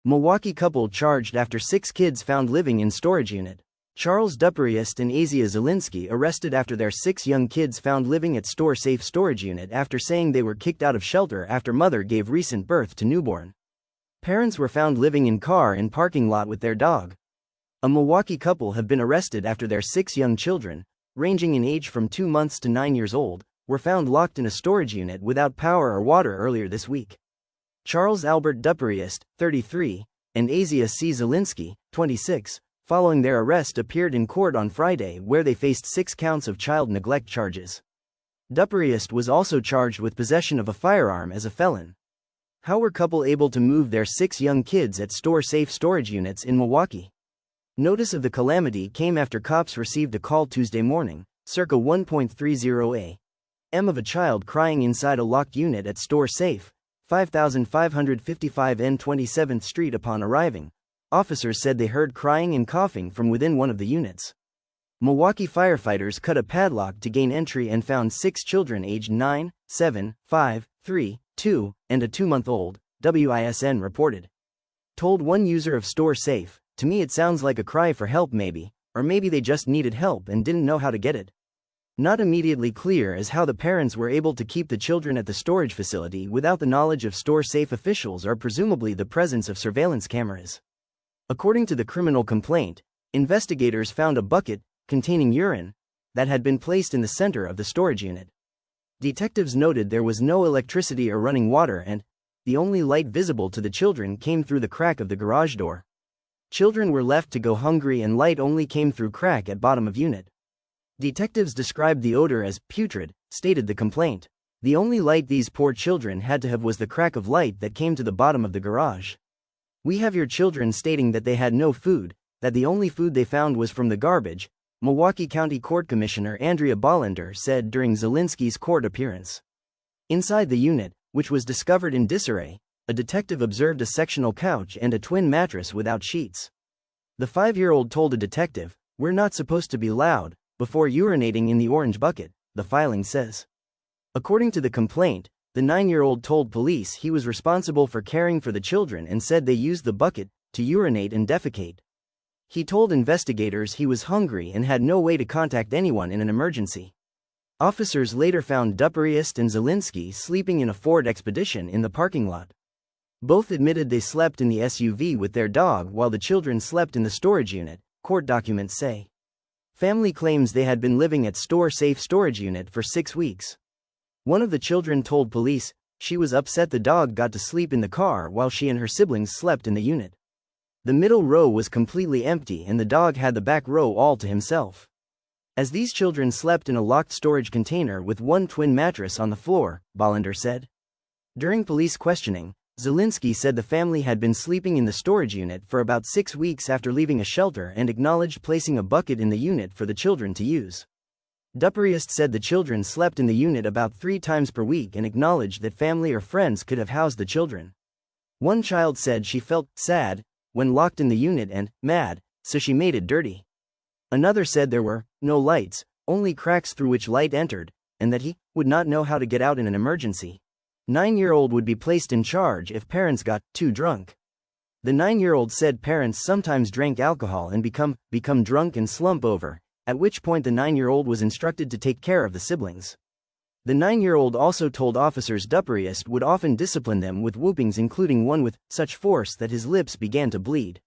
Milwaukee couple charged after 6 kids found living in storage unit. Charles Dupriest and Asia Zielinski arrested after their 6 young kids found living at store-safe storage unit after saying they were kicked out of shelter after mother gave recent birth to newborn. Parents were found living in car in parking lot with their dog. A Milwaukee couple have been arrested after their 6 young children, ranging in age from 2 months to 9 years old, were found locked in a storage unit without power or water earlier this week. Charles Albert Dupriest, 33, and Asia Zielinski, 26, following their arrest appeared in court on Friday where they faced 6 counts of child neglect charges. Dupriest was also charged with possession of a firearm as a felon. How were couple able to move their 6 young kids at store-safe storage units in Milwaukee? Notice of the calamity came after cops received a call Tuesday morning, circa 1:30 a.m. of a child crying inside a locked unit at Store Safe, 5555 N 27th Street. Upon arriving, officers said they heard crying and coughing from within one of the units. Milwaukee firefighters cut a padlock to gain entry and found 6 children aged 9, 7, 5, 3, 2, and a 2-month-old, WISN reported. Told one user of Store Safe, "To me it sounds like a cry for help maybe, or maybe they just needed help and didn't know how to get it." Not immediately clear as how the parents were able to keep the children at the storage facility without the knowledge of Store Safe officials or presumably the presence of surveillance cameras. According to the criminal complaint, investigators found a bucket, containing urine, that had been placed in the center of the storage unit. Detectives noted there was no electricity or running water and the only light visible to the children came through the crack of the garage door. Children were left to go hungry and light only came through crack at bottom of unit. Detectives described the odor as putrid, stated the complaint. The only light these poor children had to have was the crack of light that came to the bottom of the garage. "We have your children stating that they had no food, that the only food they found was from the garbage," Milwaukee County Court Commissioner Andrea Bollender said during Zielinski's court appearance. Inside the unit, which was discovered in disarray, a detective observed a sectional couch and a twin mattress without sheets. The 5-year-old told a detective, "We're not supposed to be loud," before urinating in the orange bucket, the filing says. According to the complaint, the 9-year-old told police he was responsible for caring for the children and said they used the bucket to urinate and defecate. He told investigators he was hungry and had no way to contact anyone in an emergency. Officers later found Dupriest and Zielinski sleeping in a Ford Expedition in the parking lot. Both admitted they slept in the SUV with their dog while the children slept in the storage unit, court documents say. Family claims they had been living at Store Safe storage unit for 6 weeks. One of the children told police she was upset the dog got to sleep in the car while she and her siblings slept in the unit. The middle row was completely empty and the dog had the back row all to himself. As these children slept in a locked storage container with one twin mattress on the floor, Bollender said. During police questioning, Zielinski said the family had been sleeping in the storage unit for about 6 weeks after leaving a shelter and acknowledged placing a bucket in the unit for the children to use. Dupriest said the children slept in the unit about 3 times per week and acknowledged that family or friends could have housed the children. One child said she felt sad when locked in the unit and mad, so she made it dirty. Another said there were no lights, only cracks through which light entered, and that he would not know how to get out in an emergency. 9-year-old would be placed in charge if parents got too drunk. The 9-year-old said parents sometimes drank alcohol and become drunk and slump over, at which point the 9-year-old was instructed to take care of the siblings. The 9-year-old also told officers Dupriest would often discipline them with whoopings, including one with such force that his lips began to bleed.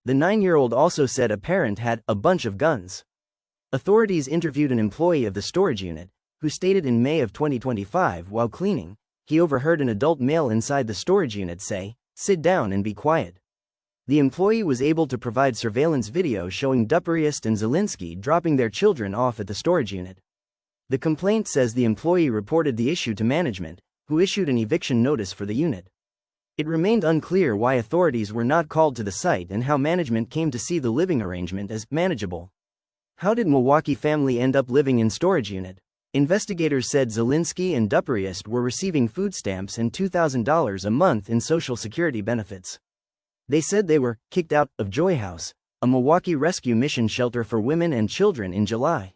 The 9-year-old also said a parent had a bunch of guns. Authorities interviewed an employee of the storage unit, who stated in May of 2025 while cleaning, he overheard an adult male inside the storage unit say, "Sit down and be quiet." The employee was able to provide surveillance video showing Dupriest and Zielinski dropping their children off at the storage unit. The complaint says the employee reported the issue to management, who issued an eviction notice for the unit. It remained unclear why authorities were not called to the site and how management came to see the living arrangement as manageable. How did Milwaukee family end up living in storage unit? Investigators said Zielinski and Dupriest were receiving food stamps and $2,000 a month in Social Security benefits. They said they were kicked out of Joy House, a Milwaukee rescue mission shelter for women and children, in July.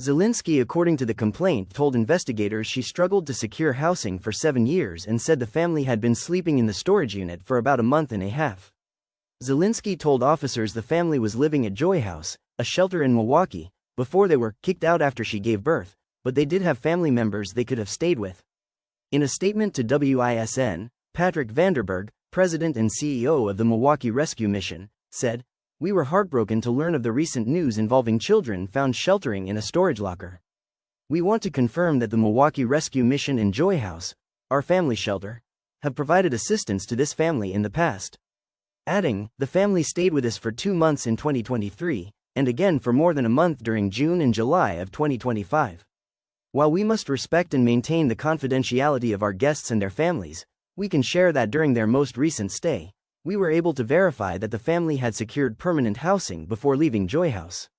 Zielinski, according to the complaint, told investigators she struggled to secure housing for 7 years and said the family had been sleeping in the storage unit for about a month and a half. Zielinski told officers the family was living at Joy House, a shelter in Milwaukee, before they were kicked out after she gave birth, but they did have family members they could have stayed with. In a statement to WISN, Patrick Vanderberg, president and CEO of the Milwaukee Rescue Mission, said, "We were heartbroken to learn of the recent news involving children found sheltering in a storage locker. We want to confirm that the Milwaukee Rescue Mission and Joy House, our family shelter, have provided assistance to this family in the past." Adding, "The family stayed with us for 2 months in 2023, and again for more than a month during June and July of 2025. While we must respect and maintain the confidentiality of our guests and their families, we can share that during their most recent stay, we were able to verify that the family had secured permanent housing before leaving Joy House.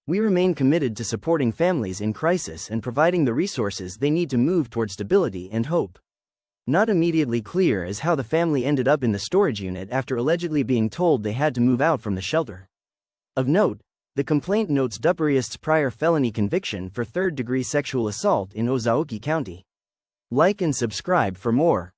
We remain committed to supporting families in crisis and providing the resources they need to move toward stability and hope." Not immediately clear is how the family ended up in the storage unit after allegedly being told they had to move out from the shelter. Of note, the complaint notes Dupriest's prior felony conviction for third-degree sexual assault in Ozaukee County. Like and subscribe for more.